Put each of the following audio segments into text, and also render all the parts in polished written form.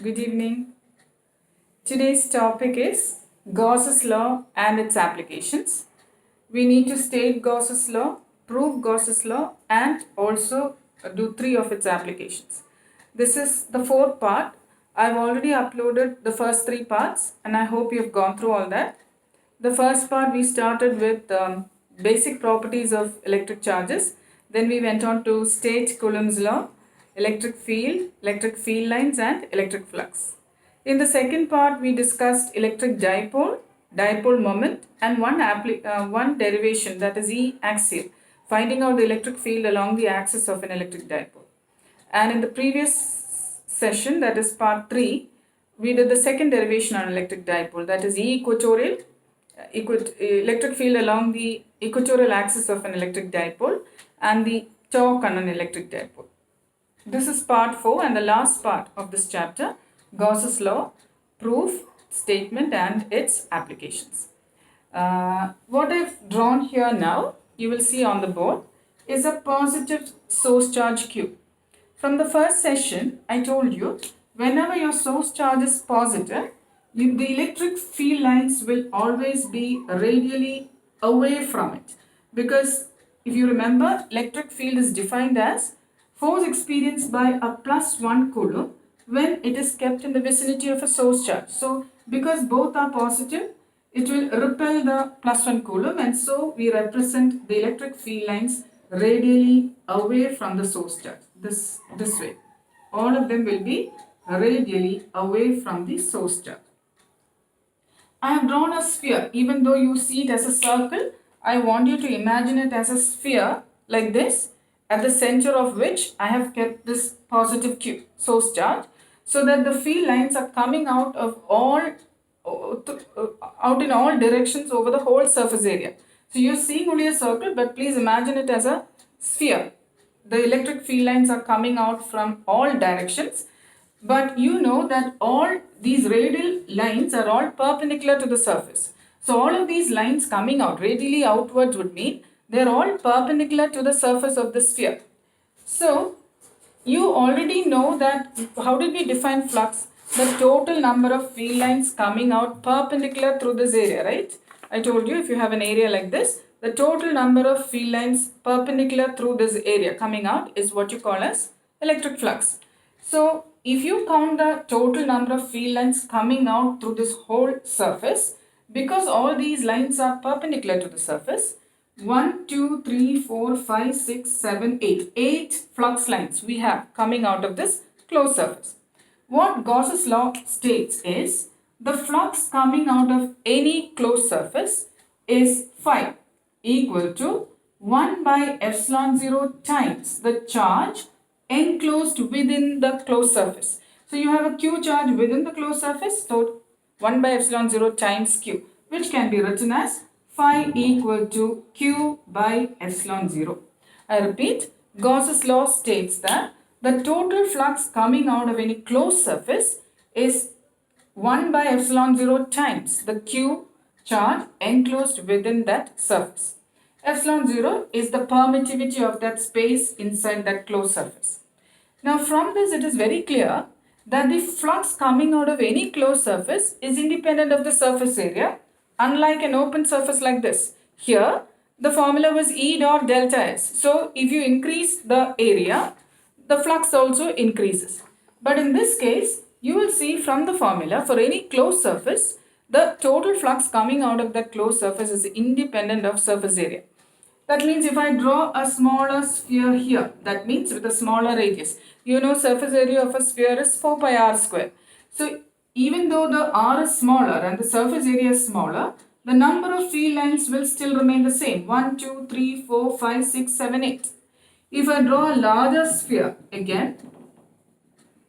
Good evening. Today's topic is Gauss's law and its applications. We need to state Gauss's law, prove Gauss's law, and also do 3 of its applications. This is the 4th part. I've already uploaded the first 3 parts and I hope you've gone through all that. The first part we started with basic properties of electric charges. Then we went on to state Coulomb's law, electric field lines and electric flux. In the second part we discussed electric dipole moment and one derivation, that is E axial, finding out the electric field along the axis of an electric dipole. And in the previous session, that is part 3, we did the second derivation on electric dipole, that is E equatorial, electric field along the equatorial axis of an electric dipole and the torque on an electric dipole. This is part 4 and the last part of this chapter, Gauss's law, proof, statement and its applications. What I've drawn here now, you will see on the board, is a positive source charge Q. From the first session, I told you, whenever your source charge is positive, the electric field lines will always be radially away from it. Because if you remember, electric field is defined as force experienced by a +1 coulomb when it is kept in the vicinity of a source charge. So, because both are positive, it will repel the +1 coulomb, and so we represent the electric field lines radially away from the source charge. This way. All of them will be radially away from the source charge. I have drawn a sphere. Even though you see it as a circle, I want you to imagine it as a sphere like this, at the center of which I have kept this positive Q, source charge, so that the field lines are coming out in all directions over the whole surface area. So you're seeing only a circle, but please imagine it as a sphere. The electric field lines are coming out from all directions, but you know that all these radial lines are all perpendicular to the surface. So all of these lines coming out radially outwards would mean they're all perpendicular to the surface of the sphere. So you already know that, how did we define flux? The total number of field lines coming out perpendicular through this area, right? I told you if you have an area like this, the total number of field lines perpendicular through this area coming out is what you call as electric flux. So if you count the total number of field lines coming out through this whole surface, because all these lines are perpendicular to the surface, 1, 2, 3, 4, 5, 6, 7, 8. 8 flux lines we have coming out of this closed surface. What Gauss's law states is the flux coming out of any closed surface is phi equal to 1 by epsilon 0 times the charge enclosed within the closed surface. So you have a Q charge within the closed surface, so 1 by epsilon 0 times Q, which can be written as phi equal to Q by epsilon 0. I repeat, Gauss's law states that the total flux coming out of any closed surface is 1 by epsilon 0 times the Q charge enclosed within that surface. Epsilon 0 is the permittivity of that space inside that closed surface. Now from this it is very clear that the flux coming out of any closed surface is independent of the surface area, unlike an open surface like this. Here the formula was E dot delta S. So if you increase the area, the flux also increases. But in this case, you will see from the formula, for any closed surface, the total flux coming out of that closed surface is independent of surface area. That means if I draw a smaller sphere here, that means with a smaller radius, you know surface area of a sphere is 4 pi r square. So even though the r is smaller and the surface area is smaller, the number of field lines will still remain the same. 1, 2, 3, 4, 5, 6, 7, 8. If I draw a larger sphere again,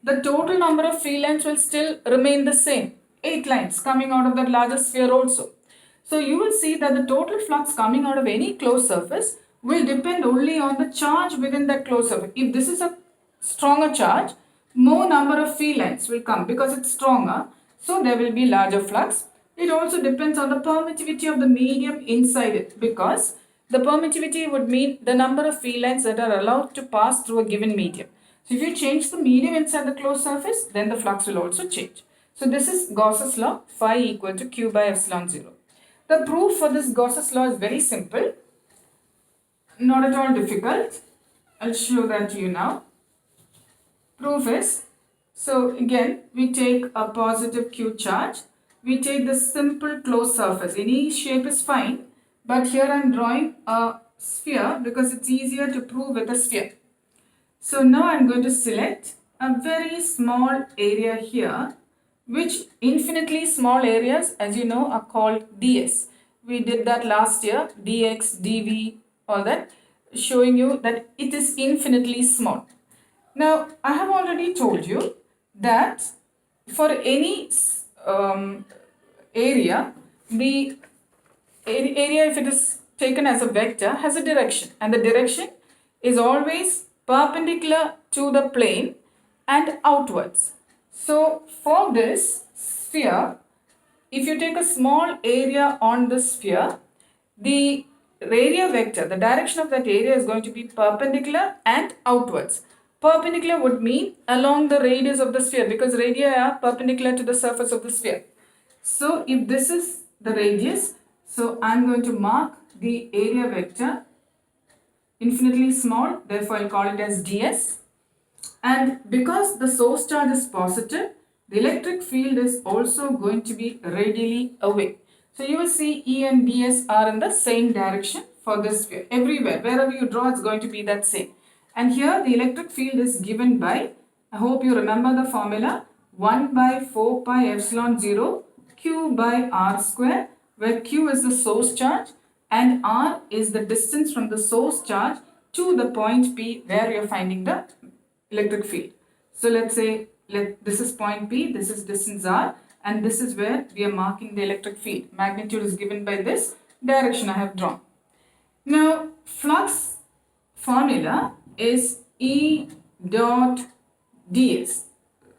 the total number of field lines will still remain the same. 8 lines coming out of that larger sphere also. So you will see that the total flux coming out of any closed surface will depend only on the charge within that closed surface. If this is a stronger charge, more number of field lines will come because it's stronger. So there will be larger flux. It also depends on the permittivity of the medium inside it, because the permittivity would mean the number of field lines that are allowed to pass through a given medium. So if you change the medium inside the closed surface, then the flux will also change. So this is Gauss's law, phi equal to q by epsilon 0. The proof for this Gauss's law is very simple, not at all difficult. I'll show that to you now. Proof is, so again, we take a positive q charge. We take the simple closed surface. Any shape is fine, but here I am drawing a sphere because it's easier to prove with a sphere. So now I am going to select a very small area here, which infinitely small areas, as you know, are called ds. We did that last year, dx, dv, all that, showing you that it is infinitely small. Now, I have already told you that for any area, the area, if it is taken as a vector, has a direction, and the direction is always perpendicular to the plane and outwards. So for this sphere, if you take a small area on the sphere, the area vector, the direction of that area is going to be perpendicular and outwards. Perpendicular would mean along the radius of the sphere, because radii are perpendicular to the surface of the sphere. So if this is the radius, so I am going to mark the area vector infinitely small, therefore I'll call it as ds. And because the source charge is positive, the electric field is also going to be radially away. So you will see E and ds are in the same direction for this sphere. Everywhere, wherever you draw, it's going to be that same. And here the electric field is given by, I hope you remember the formula, 1 by 4 pi epsilon 0 q by r square, where q is the source charge and r is the distance from the source charge to the point P where you're finding the electric field. So let's say this is point P, this is distance r, and this is where we are marking the electric field. Magnitude is given by this direction I have drawn. Now, flux formula is E dot ds.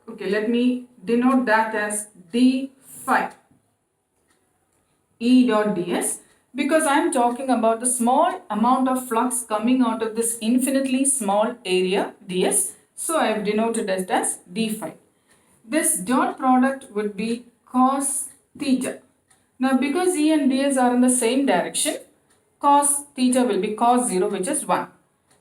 Okay, let me denote that as d phi. E dot ds, because I am talking about the small amount of flux coming out of this infinitely small area ds. So I have denoted it as d phi. This dot product would be cos theta. Now because E and ds are in the same direction, cos theta will be cos 0, which is 1.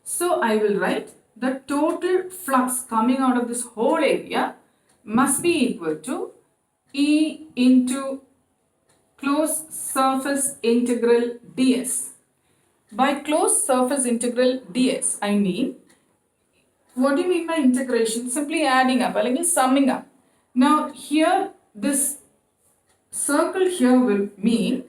So I will write the total flux coming out of this whole area must be equal to E into closed surface integral ds. By closed surface integral ds, I mean, what do you mean by integration? Simply adding up, or summing up. Now here, this circle here will mean,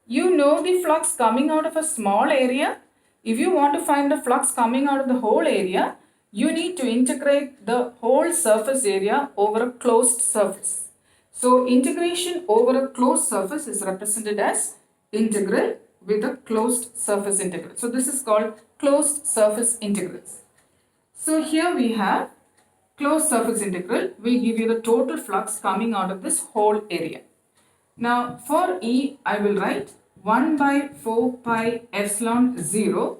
you know the flux coming out of a small area. If you want to find the flux coming out of the whole area, you need to integrate the whole surface area over a closed surface. So integration over a closed surface is represented as integral with a closed surface integral. So this is called closed surface integrals. So here we have closed surface integral will give you the total flux coming out of this whole area. Now for E, I will write 1 by 4 pi epsilon 0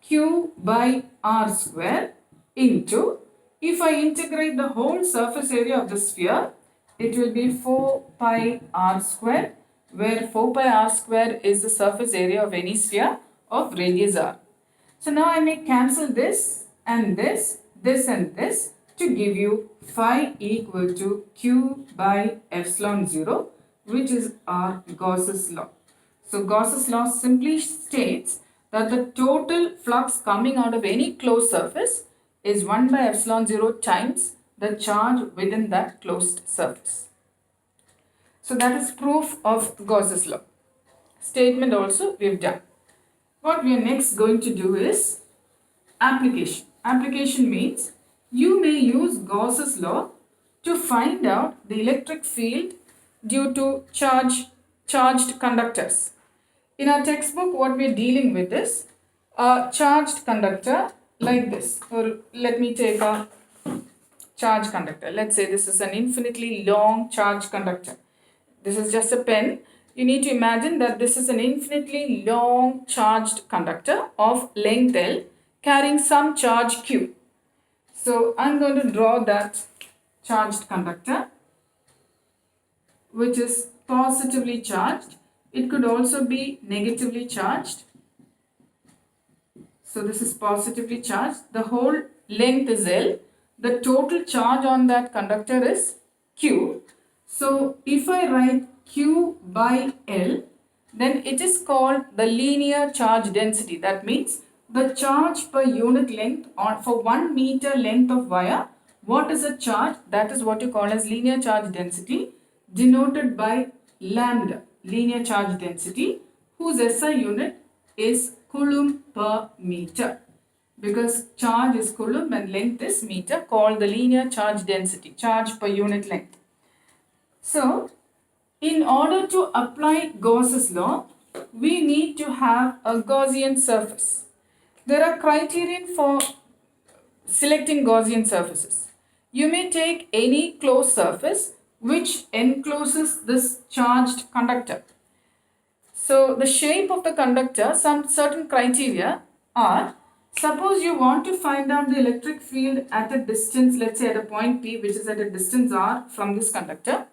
q by r square into, if I integrate the whole surface area of the sphere, it will be 4 pi r square, where 4 pi r square is the surface area of any sphere of radius r. So now I may cancel this and this and this to give you phi equal to q by epsilon 0, which is our Gauss's law. So Gauss's law simply states that the total flux coming out of any closed surface is 1 by epsilon 0 times the charge within that closed surface. So that is proof of Gauss's law. Statement also we have done. What we are next going to do is application. Application means you may use Gauss's law to find out the electric field due to charged conductors. In our textbook, what we are dealing with is a charged conductor like this. Or let me take a charged conductor. Let's say this is an infinitely long charged conductor. This is just a pen. You need to imagine that this is an infinitely long charged conductor of length L carrying some charge Q. So I'm going to draw that charged conductor, which is positively charged. It could also be negatively charged. So this is positively charged. The whole length is L. The total charge on that conductor is Q. So if I write Q by L, then it is called the linear charge density. That means the charge per unit length or for 1 meter length of wire, what is a charge? That is what you call as linear charge density, denoted by lambda, linear charge density, whose SI unit is coulomb per meter. Because charge is coulomb and length is meter, called the linear charge density, charge per unit length. So, in order to apply Gauss's law, we need to have a Gaussian surface. There are criterion for selecting Gaussian surfaces. You may take any closed surface which encloses this charged conductor. So the shape of the conductor, some certain criteria are, suppose you want to find out the electric field at a distance, let's say at a point P, which is at a distance R from this conductor,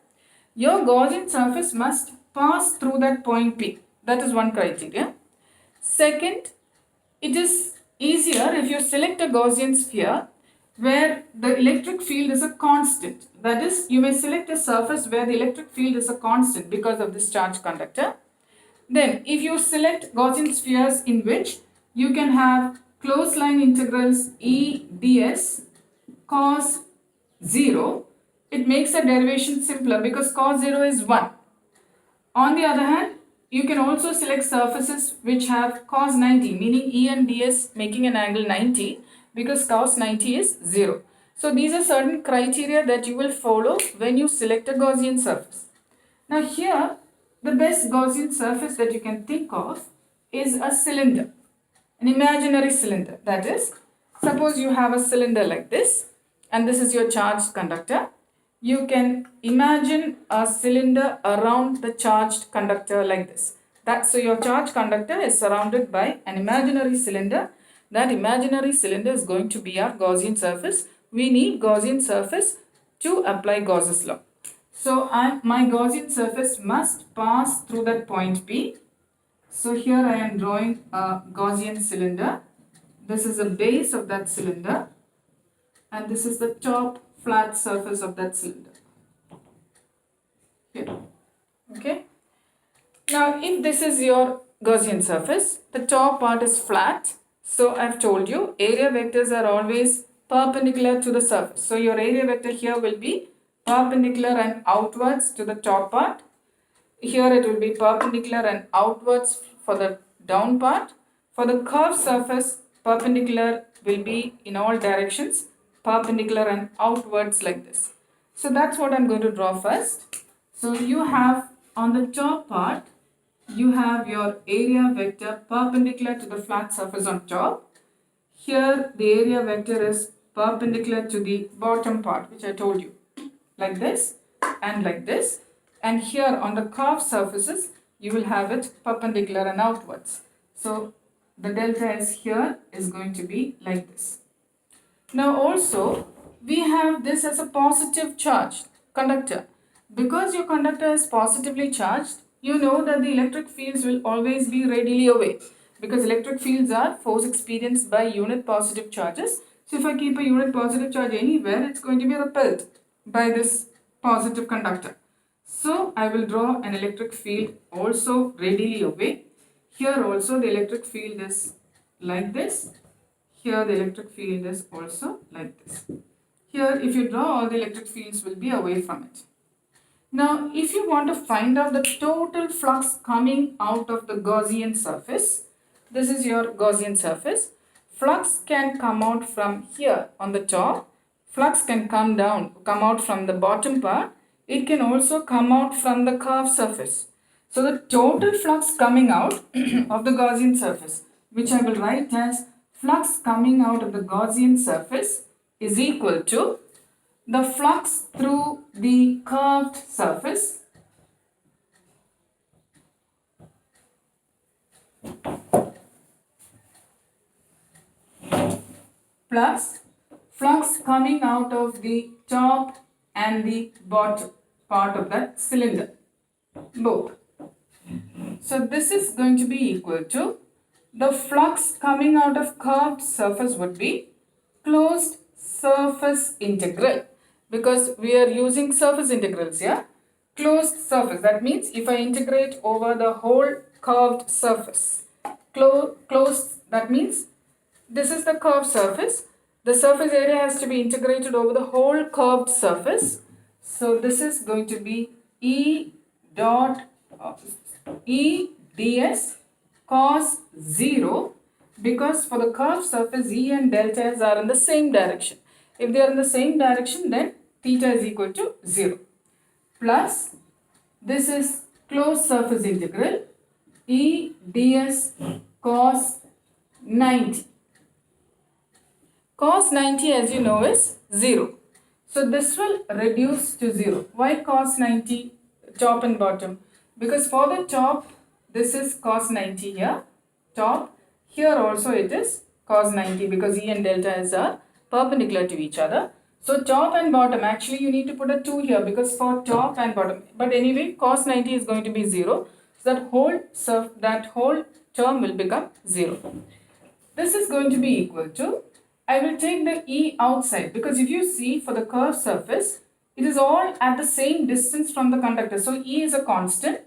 your Gaussian surface must pass through that point P. That is one criteria. Second, it is easier if you select a Gaussian sphere where the electric field is a constant. That is, you may select a surface where the electric field is a constant because of this charged conductor. Then, if you select Gaussian spheres in which you can have closed line integrals E ds cos 0, it makes the derivation simpler because cos 0 is 1. On the other hand, you can also select surfaces which have cos 90, meaning E and ds making an angle 90 because cos 90 is 0. So these are certain criteria that you will follow when you select a Gaussian surface. Now here, the best Gaussian surface that you can think of is a cylinder, an imaginary cylinder. That is, suppose you have a cylinder like this and this is your charged conductor. You can imagine a cylinder around the charged conductor like this. So your charged conductor is surrounded by an imaginary cylinder. That imaginary cylinder is going to be our Gaussian surface. We need Gaussian surface to apply Gauss's law. So my Gaussian surface must pass through that point P. So here I am drawing a Gaussian cylinder. This is the base of that cylinder and this is the top flat surface of that cylinder. Here. Okay. Now if this is your Gaussian surface, the top part is flat. So I've told you area vectors are always perpendicular to the surface. So your area vector here will be perpendicular and outwards to the top part. Here it will be perpendicular and outwards for the down part. For the curved surface, perpendicular will be in all directions, perpendicular and outwards like this. So that's what I'm going to draw first. So you have on the top part, you have your area vector perpendicular to the flat surface on top. Here the area vector is perpendicular to the bottom part, which I told you, like this and like this. And here on the curved surfaces, you will have it perpendicular and outwards. So the delta S here is going to be like this. Now also, we have this as a positive charged conductor. Because your conductor is positively charged, you know that the electric fields will always be radially away. Because electric fields are force experienced by unit positive charges. So if I keep a unit positive charge anywhere, it's going to be repelled by this positive conductor. So I will draw an electric field also radially away. Here also the electric field is like this. Here the electric field is also like this. Here if you draw, all the electric fields will be away from it. Now if you want to find out the total flux coming out of the Gaussian surface, this is your Gaussian surface. Flux can come out from here on the top. Flux can come out from the bottom part. It can also come out from the curved surface. So the total flux coming out of the Gaussian surface, which I will write as flux coming out of the Gaussian surface, is equal to the flux through the curved surface plus flux coming out of the top and the bottom part of that cylinder, both. So this is going to be equal to the flux coming out of curved surface would be closed surface integral, because we are using surface integrals here. Closed surface, that means if I integrate over the whole curved surface, closed, that means this is the curved surface. The surface area has to be integrated over the whole curved surface. So this is going to be E dot E ds cos 0, because for the curved surface E and delta S are in the same direction. If they are in the same direction, then theta is equal to 0. Plus this is closed surface integral E ds cos 90. Cos 90, as you know, is 0. So this will reduce to 0. Why cos 90 top and bottom? Because for the top, this is cos 90 here, top. Here also it is cos 90 because E and delta S are perpendicular to each other. So top and bottom, actually you need to put a 2 here because for top and bottom. But anyway, cos 90 is going to be 0. So that whole term will become 0. This is going to be equal to, I will take the E outside, because if you see for the curved surface, it is all at the same distance from the conductor. So E is a constant.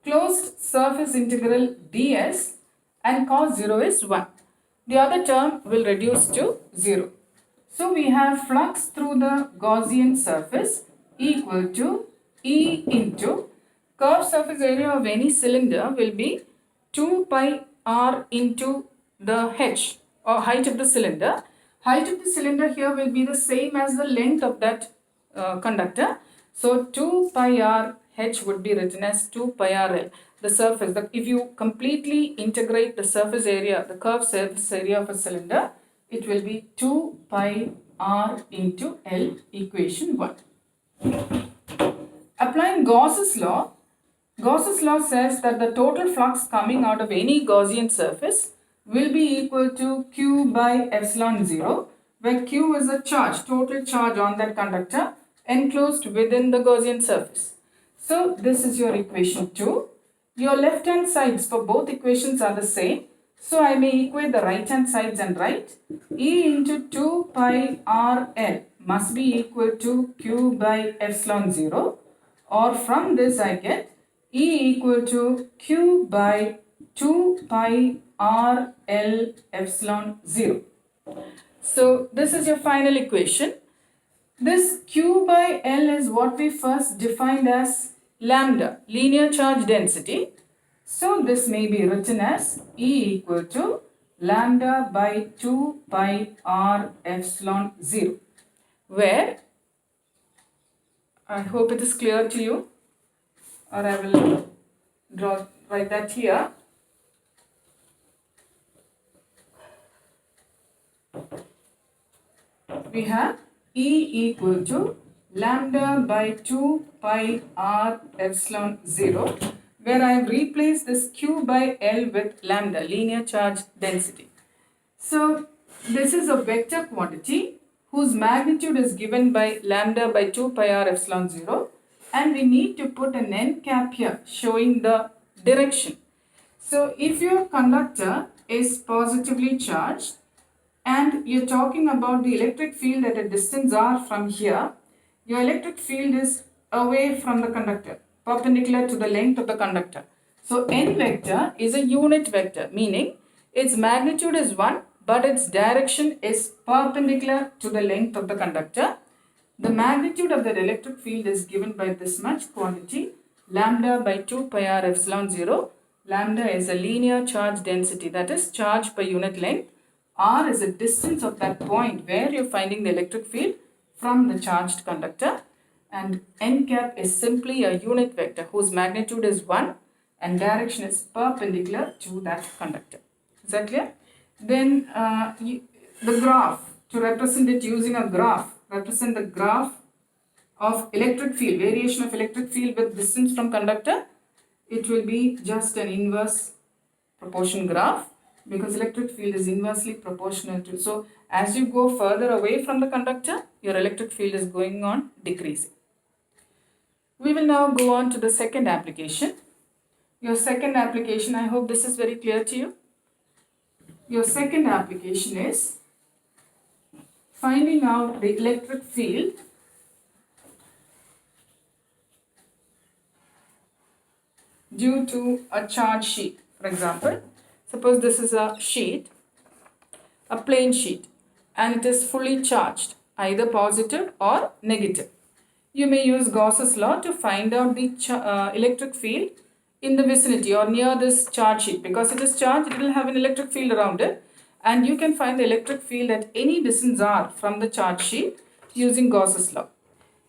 Closed surface integral ds and cos 0 is 1. The other term will reduce to 0. So we have flux through the Gaussian surface equal to E into curved surface area of any cylinder will be 2 pi r into the h, or height of the cylinder. Height of the cylinder here will be the same as the length of that conductor. So 2 pi r h would be written as 2 pi r l. The surface, if you completely integrate the surface area, the curved surface area of a cylinder, it will be 2 pi r into L, equation 1. Applying Gauss's law says that the total flux coming out of any Gaussian surface will be equal to Q by epsilon 0, where Q is the charge, total charge on that conductor enclosed within the Gaussian surface. So this is your equation 2. Your left hand sides for both equations are the same. So I may equate the right hand sides and write E into 2 pi r L must be equal to Q by epsilon 0, or from this I get E equal to Q by 2 pi r L epsilon 0. So this is your final equation. This Q by L is what we first defined as lambda, linear charge density. So this may be written as E equal to lambda by 2 pi r epsilon 0, where I hope it is clear to you, or I will write that here. We have E equal to lambda by 2 pi r epsilon 0, where I have replaced this Q by L with lambda, linear charge density. So this is a vector quantity whose magnitude is given by lambda by 2 pi r epsilon 0, and we need to put an n cap here showing the direction. So if your conductor is positively charged and you're talking about the electric field at a distance r from here, your electric field is away from the conductor, perpendicular to the length of the conductor. So n vector is a unit vector, meaning its magnitude is 1, but its direction is perpendicular to the length of the conductor. The magnitude of that electric field is given by this much quantity, lambda by 2 pi r epsilon 0. Lambda is a linear charge density, that is charge per unit length. R is the distance of that point where you're finding the electric field from the charged conductor. And n cap is simply a unit vector whose magnitude is 1 and direction is perpendicular to that conductor. Is that clear? Then the graph, to represent it using a graph, represent the graph of electric field, variation of electric field with distance from conductor. It will be just an inverse proportion graph. because electric field is inversely proportional to. So as you go further away from the conductor, your electric field is going on decreasing. We will now go on to the second application. Your second application, I hope this is very clear to you. Your second application is finding out the electric field due to a charge sheet. For example, suppose this is a sheet, a plain sheet, and it is fully charged, either positive or negative. You may use Gauss's law to find out the electric field in the vicinity or near this charge sheet. Because it is charged, it will have an electric field around it, and you can find the electric field at any distance r from the charge sheet using Gauss's law.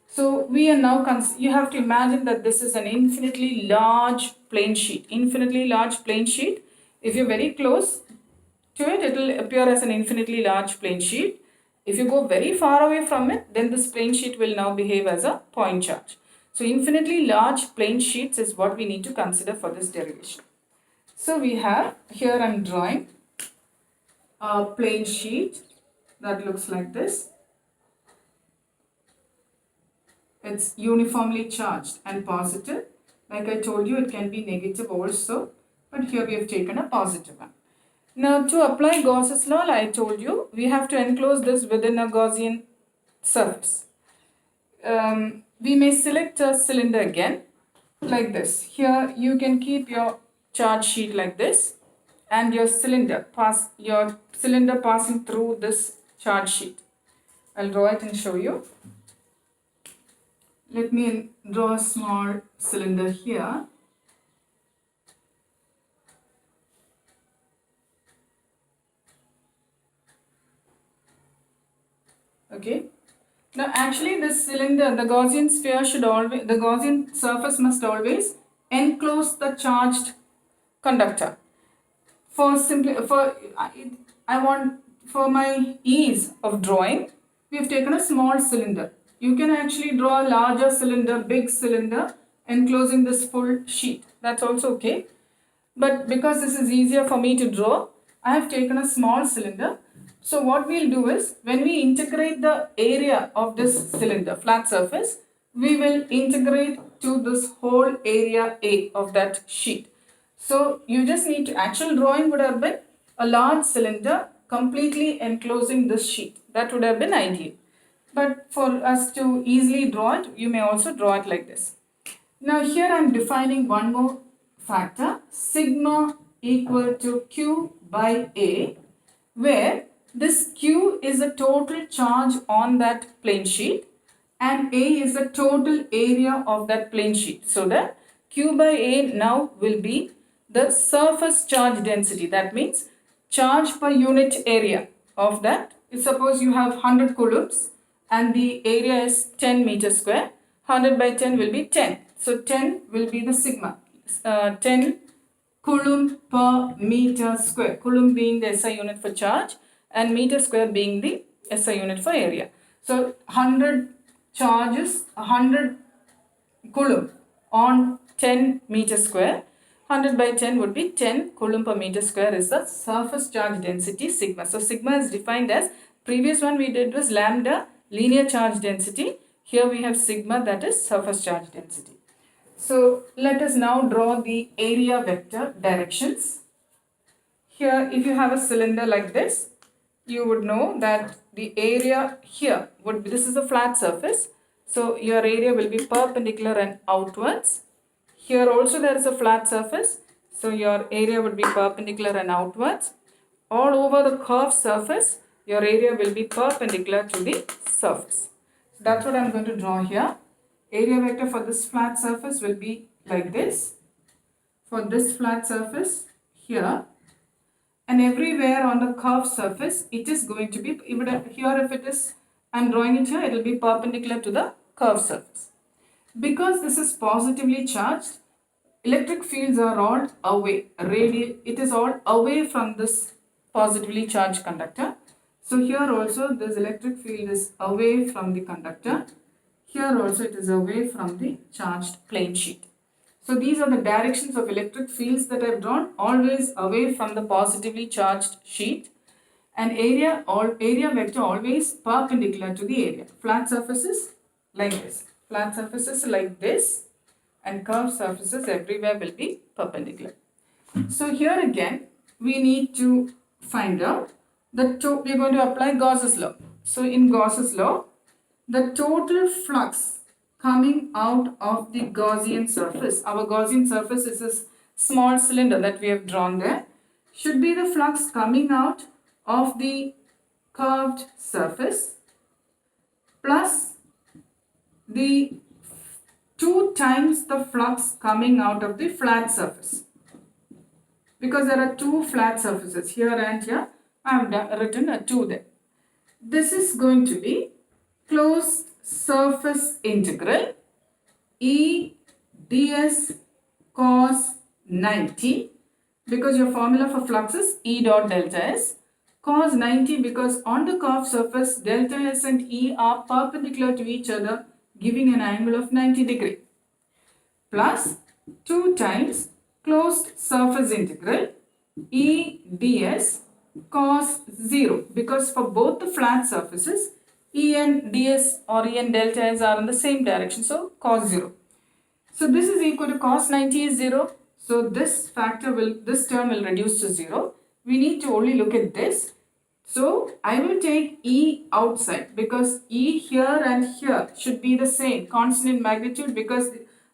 So we are now, you have to imagine that this is an infinitely large plane sheet. Infinitely large plane sheet. If you're very close to it, it will appear as an infinitely large plane sheet. If you go very far away from it, then this plane sheet will now behave as a point charge. So infinitely large plane sheets is what we need to consider for this derivation. So we have, here I am drawing a plane sheet that looks like this. It's uniformly charged and positive. Like I told you, it can be negative also, but here we have taken a positive one. Now to apply Gauss's law, I told you, we have to enclose this within a Gaussian surface. We may select a cylinder again, like this. Here you can keep your charge sheet like this, and your cylinder passing through this charge sheet. I'll draw it and show you. Let me draw a small cylinder here. Okay. Now actually this cylinder, the Gaussian sphere should always, the Gaussian surface must always enclose the charged conductor. For my ease of drawing, we have taken a small cylinder. You can actually draw a larger cylinder, big cylinder, enclosing this full sheet. That's also okay. But because this is easier for me to draw, I have taken a small cylinder. So what we'll do is, when we integrate the area of this cylinder, flat surface, we will integrate to this whole area A of that sheet. So you just need to, actual drawing would have been a large cylinder completely enclosing this sheet. That would have been ideal. But for us to easily draw it, you may also draw it like this. Now here I am defining one more factor, sigma equal to Q by A, where this Q is the total charge on that plane sheet and A is the total area of that plane sheet. So that Q by A now will be the surface charge density. That means charge per unit area of that. Suppose you have 100 coulombs and the area is 10 meters square. 100 by 10 will be 10. So 10 will be the sigma. 10 coulomb per meter square. Coulomb being the SI unit for charge and meter square being the SI unit for area. So 100 charges, 100 coulomb on 10 meter square. 100 by 10 would be 10 coulomb per meter square is the surface charge density sigma. So sigma is defined as, previous one we did was lambda, linear charge density. Here we have sigma, that is surface charge density. So let us now draw the area vector directions. Here if you have a cylinder like this, you would know that the area here would be, this is a flat surface. So your area will be perpendicular and outwards. Here also there is a flat surface. So your area would be perpendicular and outwards. All over the curved surface, your area will be perpendicular to the surface. So that's what I am going to draw here. Area vector for this flat surface will be like this. For this flat surface here. And everywhere on the curved surface, it is going to be, here if it is, I am drawing it here, it will be perpendicular to the curved surface. Because this is positively charged, electric fields are all away, it is all away from this positively charged conductor. So here also this electric field is away from the conductor. Here also it is away from the charged plane sheet. So these are the directions of electric fields that I've drawn, always away from the positively charged sheet. And area vector always perpendicular to the area. Flat surfaces like this. Flat surfaces like this, and curved surfaces everywhere will be perpendicular. So here again, we need to find out we're going to apply Gauss's law. So in Gauss's law, the total flux coming out of the Gaussian surface, our Gaussian surface is this small cylinder that we have drawn there, should be the flux coming out of the curved surface plus the 2 times the flux coming out of the flat surface. Because there are 2 flat surfaces here and here, I have written a 2 there. This is going to be closed surface integral E ds cos 90, because your formula for flux is E dot delta S, cos 90 because on the curved surface delta S and E are perpendicular to each other, giving an angle of 90 degree, plus 2 times closed surface integral E ds cos 0, because for both the flat surfaces E and ds or E and delta S are in the same direction, so cos 0. So this is equal to cos 90 is 0. So this term will reduce to 0. We need to only look at this. So I will take E outside because E here and here should be the same, constant in magnitude, because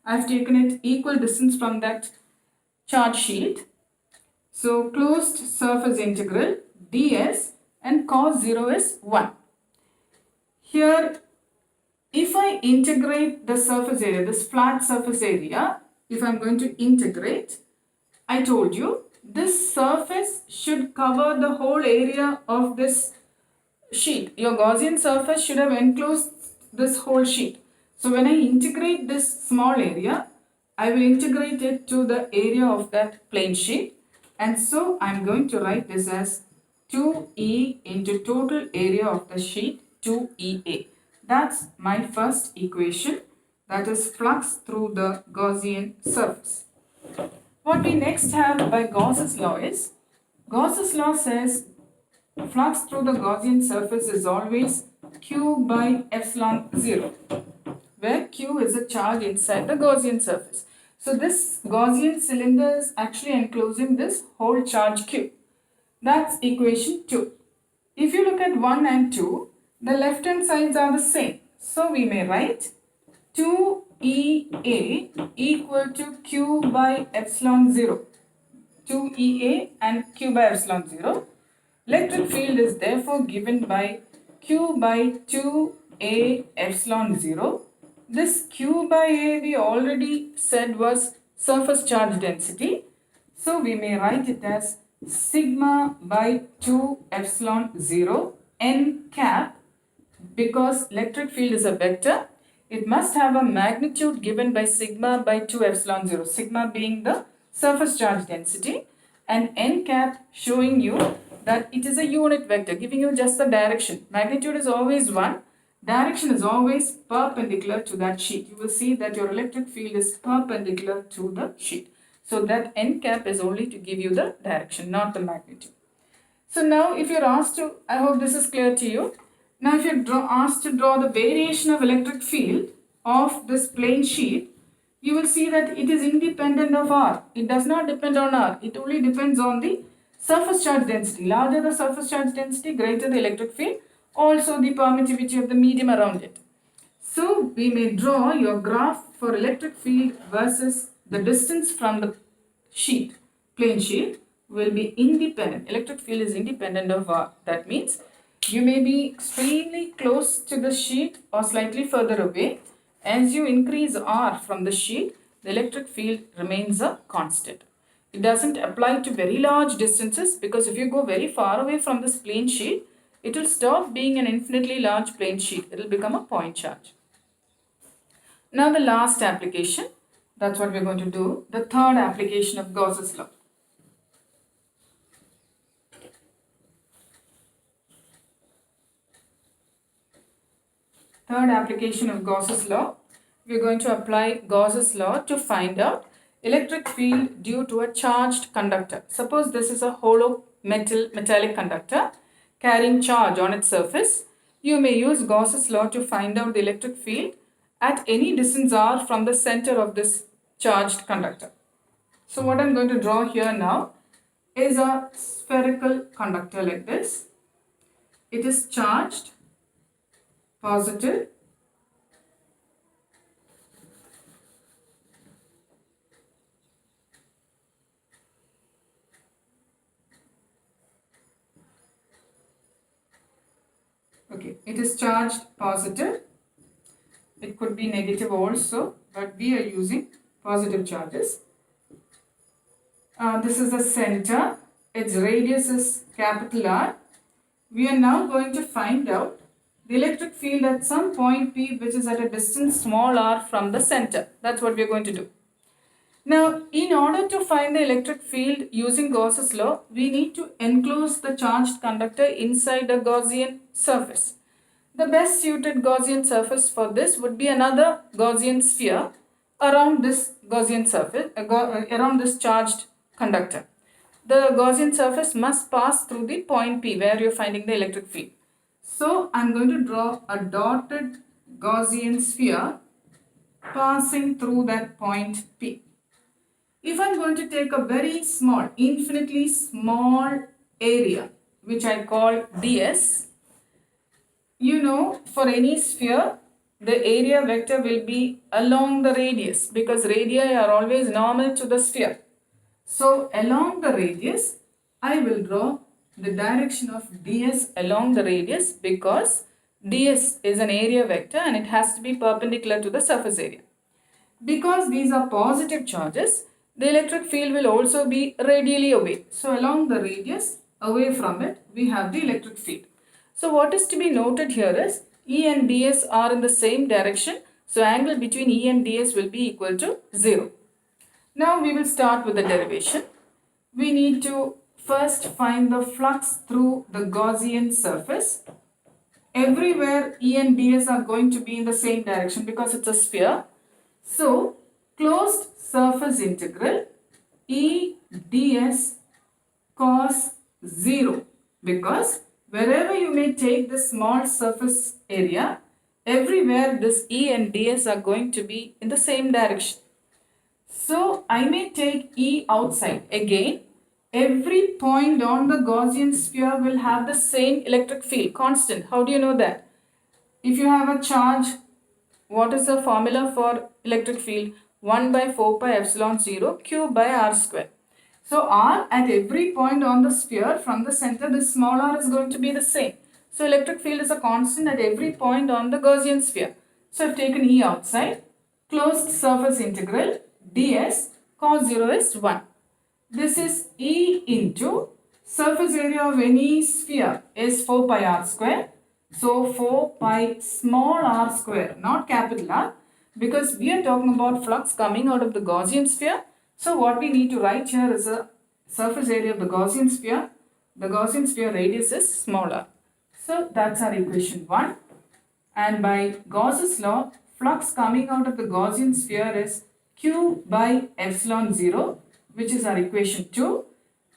I have taken it equal distance from that charge sheet. So closed surface integral ds and cos 0 is 1. Here, if I integrate the surface area, this flat surface area, if I'm going to integrate, I told you this surface should cover the whole area of this sheet. Your Gaussian surface should have enclosed this whole sheet. So when I integrate this small area, I will integrate it to the area of that plane sheet. And so I'm going to write this as 2E into total area of the sheet 2EA. That's my first equation, that is flux through the Gaussian surface. What we next have by Gauss's law is, Gauss's law says flux through the Gaussian surface is always Q by epsilon 0, where Q is a charge inside the Gaussian surface. So this Gaussian cylinder is actually enclosing this whole charge Q. That's equation 2. If you look at 1 and 2, the left hand sides are the same. So we may write 2EA equal to Q by epsilon 0. 2EA and Q by epsilon 0. Electric field is therefore given by Q by 2A epsilon 0. This Q by A we already said was surface charge density. So we may write it as sigma by 2 epsilon 0 n cap, because electric field is a vector. It must have a magnitude given by sigma by 2 epsilon 0, sigma being the surface charge density, and n cap showing you that it is a unit vector, giving you just the direction. Magnitude is always 1. Direction is always perpendicular to that sheet. You will see that your electric field is perpendicular to the sheet. So that n cap is only to give you the direction, not the magnitude. So now if you're asked to, I hope this is clear to you. Now if you're asked to draw the variation of electric field of this plane sheet, you will see that it is independent of R. It does not depend on R. It only depends on the surface charge density. Larger the surface charge density, greater the electric field. Also the permittivity of the medium around it. So we may draw your graph for electric field versus the distance from the sheet, plane sheet, will be independent. Electric field is independent of R. That means you may be extremely close to the sheet or slightly further away. As you increase R from the sheet, the electric field remains a constant. It doesn't apply to very large distances, because if you go very far away from this plane sheet, it will stop being an infinitely large plane sheet. It will become a point charge. Now the last application, that's what we're going to do, the third application of Gauss's law. Third application of Gauss's law, we're going to apply Gauss's law to find out electric field due to a charged conductor. Suppose this is a hollow metallic conductor carrying charge on its surface. You may use Gauss's law to find out the electric field at any distance r from the center of this charged conductor. So what I'm going to draw here now is a spherical conductor like this. It is charged positive. Okay, it is charged positive. It could be negative also, but we are using positive charges. This is the center. Its radius is capital R. We are now going to find out the electric field at some point P, which is at a distance small r from the center. That's what we are going to do. Now, in order to find the electric field using Gauss's law, we need to enclose the charged conductor inside a Gaussian surface. The best suited Gaussian surface for this would be another Gaussian sphere around this Gaussian surface, around this charged conductor. The Gaussian surface must pass through the point P where you're finding the electric field. So, I'm going to draw a dotted Gaussian sphere passing through that point P. If I'm going to take a very small, infinitely small area, which I call ds, you know, for any sphere, the area vector will be along the radius because radii are always normal to the sphere. So, along the radius, I will draw the direction of ds along the radius because ds is an area vector and it has to be perpendicular to the surface area. Because these are positive charges, the electric field will also be radially away. So, along the radius, away from it, we have the electric field. So, what is to be noted here is E and ds are in the same direction. So, angle between E and ds will be equal to 0. Now, we will start with the derivation. We need to first find the flux through the Gaussian surface. Everywhere E and ds are going to be in the same direction because it's a sphere. So, closed surface integral E ds cos 0 because wherever you may take the small surface area, everywhere this E and ds are going to be in the same direction. So, I may take E outside. Again, every point on the Gaussian sphere will have the same electric field, constant. How do you know that? If you have a charge, what is the formula for electric field? 1 by 4 pi epsilon 0 q by r square. So, r at every point on the sphere from the center, this small r is going to be the same. So, electric field is a constant at every point on the Gaussian sphere. So, I have taken E outside. Closed surface integral ds cos 0 is 1. This is E into surface area of any sphere is 4 pi r square. So, 4 pi small r square, not capital R, because we are talking about flux coming out of the Gaussian sphere. So, what we need to write here is a surface area of the Gaussian sphere. The Gaussian sphere radius is smaller. So, that's our equation 1. And by Gauss's law, flux coming out of the Gaussian sphere is q by epsilon 0, which is our equation 2.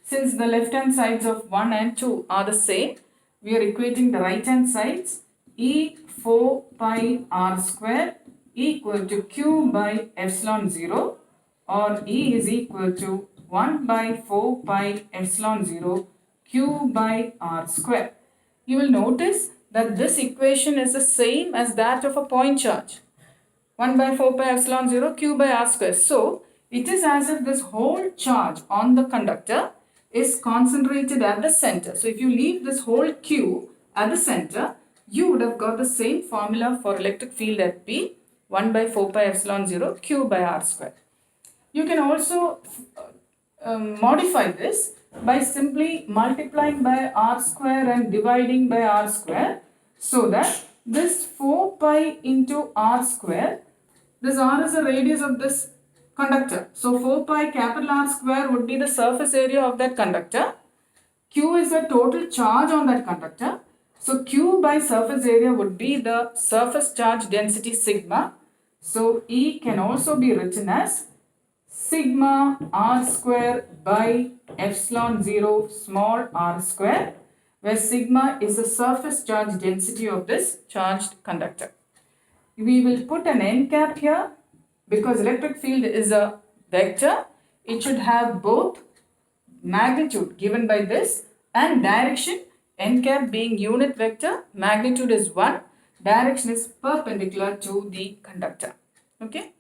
Since the left hand sides of 1 and 2 are the same, we are equating the right hand sides. E 4 pi r square equal to q by epsilon 0 or E is equal to 1 by 4 pi epsilon 0 q by r square. You will notice that this equation is the same as that of a point charge. 1 by 4 pi epsilon 0 q by r square. So, it is as if this whole charge on the conductor is concentrated at the center. So, if you leave this whole q at the center, you would have got the same formula for electric field at P, 1 by 4 pi epsilon 0 q by r square. You can also modify this by simply multiplying by r square and dividing by r square, so that this 4 pi into r square, this r is the radius of this conductor. So, 4 pi capital R square would be the surface area of that conductor. Q is the total charge on that conductor. So, Q by surface area would be the surface charge density sigma. So, E can also be written as sigma r square by epsilon 0 small r square, where sigma is the surface charge density of this charged conductor. We will put an n cap here because electric field is a vector. It should have both magnitude given by this and direction, n cap being unit vector, magnitude is 1, direction is perpendicular to the conductor. Okay.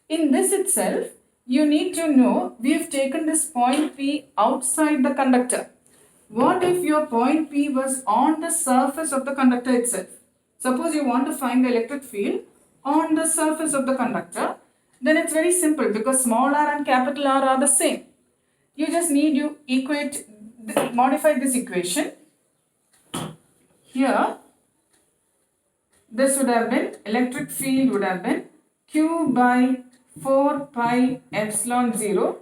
In this itself, you need to know we have taken this point P outside the conductor. What if your point P was on the surface of the conductor itself? Suppose you want to find the electric field on the surface of the conductor, then it's very simple because small r and capital R are the same. You just need to modify this equation. Here, this would have been, electric field would have been Q by 4 pi epsilon 0,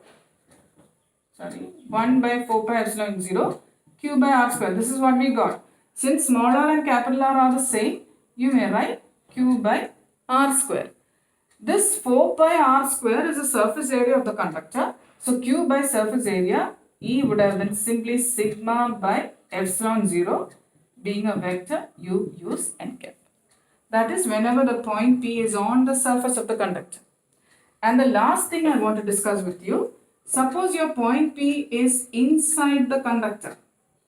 1 by 4 pi epsilon 0, Q by R square. This is what we got. Since small r and capital R are the same, you may write Q by R square. This 4 pi R square is the surface area of the conductor. So Q by surface area, E would have been simply sigma by epsilon 0. Being a vector, you use n cap. That is whenever the point P is on the surface of the conductor. And the last thing I want to discuss with you, suppose your point P is inside the conductor.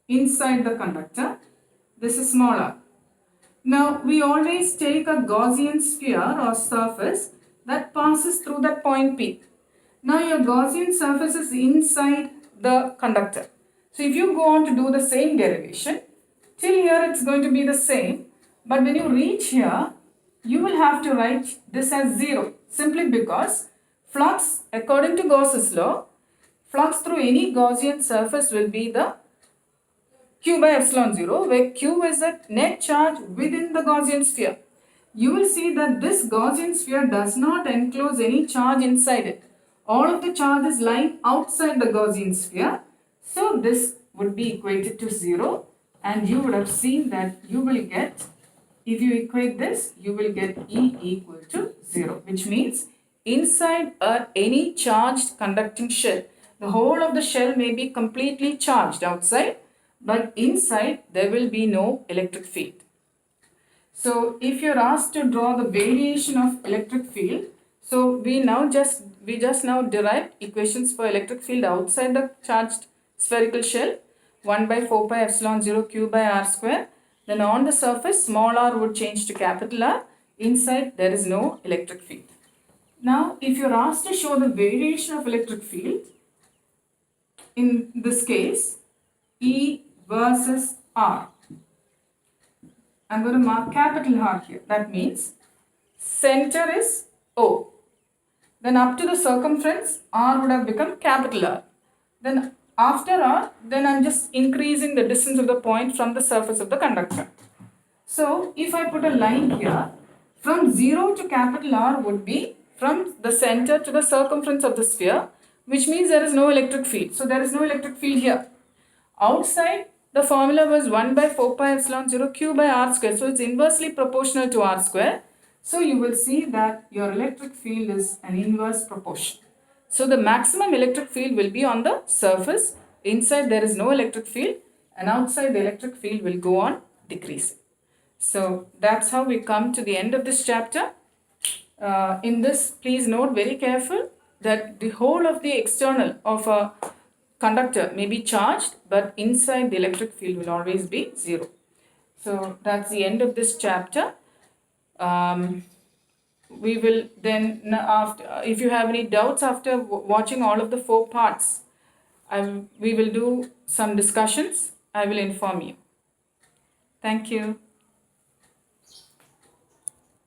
Inside the conductor, this is smaller. Now, we always take a Gaussian sphere or surface that passes through that point P. Now, your Gaussian surface is inside the conductor. So, if you go on to do the same derivation, till here it's going to be the same. But when you reach here, you will have to write this as 0. Simply because flux, according to Gauss's law, flux through any Gaussian surface will be the Q by epsilon 0, where Q is the net charge within the Gaussian sphere. You will see that this Gaussian sphere does not enclose any charge inside it. All of the charge is lying outside the Gaussian sphere. So this would be equated to 0, and you would have seen that you will get, if you equate this, you will get E equal to 0, which means inside any charged conducting shell, the whole of the shell may be completely charged outside, but inside there will be no electric field. So if you're asked to draw the variation of electric field, so we just now derived equations for electric field outside the charged spherical shell, 1 by 4 pi epsilon 0 Q by R square. Then on the surface, small r would change to capital R. Inside there is no electric field. Now, if you're asked to show the variation of electric field, in this case, E versus R. I'm going to mark capital R here. That means center is O. Then up to the circumference, R would have become capital R. Then after R, then I'm just increasing the distance of the point from the surface of the conductor. So, if I put a line here, from 0 to capital R would be from the center to the circumference of the sphere, which means there is no electric field. So, there is no electric field here. Outside, the formula was 1 by 4 pi epsilon 0 Q by R square. So, it's inversely proportional to R square. So, you will see that your electric field is an inverse proportion. So, the maximum electric field will be on the surface. Inside, there is no electric field, and outside, the electric field will go on decreasing. So, that's how we come to the end of this chapter. In this, please note very careful that the whole of the external of a conductor may be charged, but inside the electric field will always be 0. So, that's the end of this chapter. We will then, if you have any doubts after watching all of the 4 parts, we will do some discussions. I will inform you. Thank you.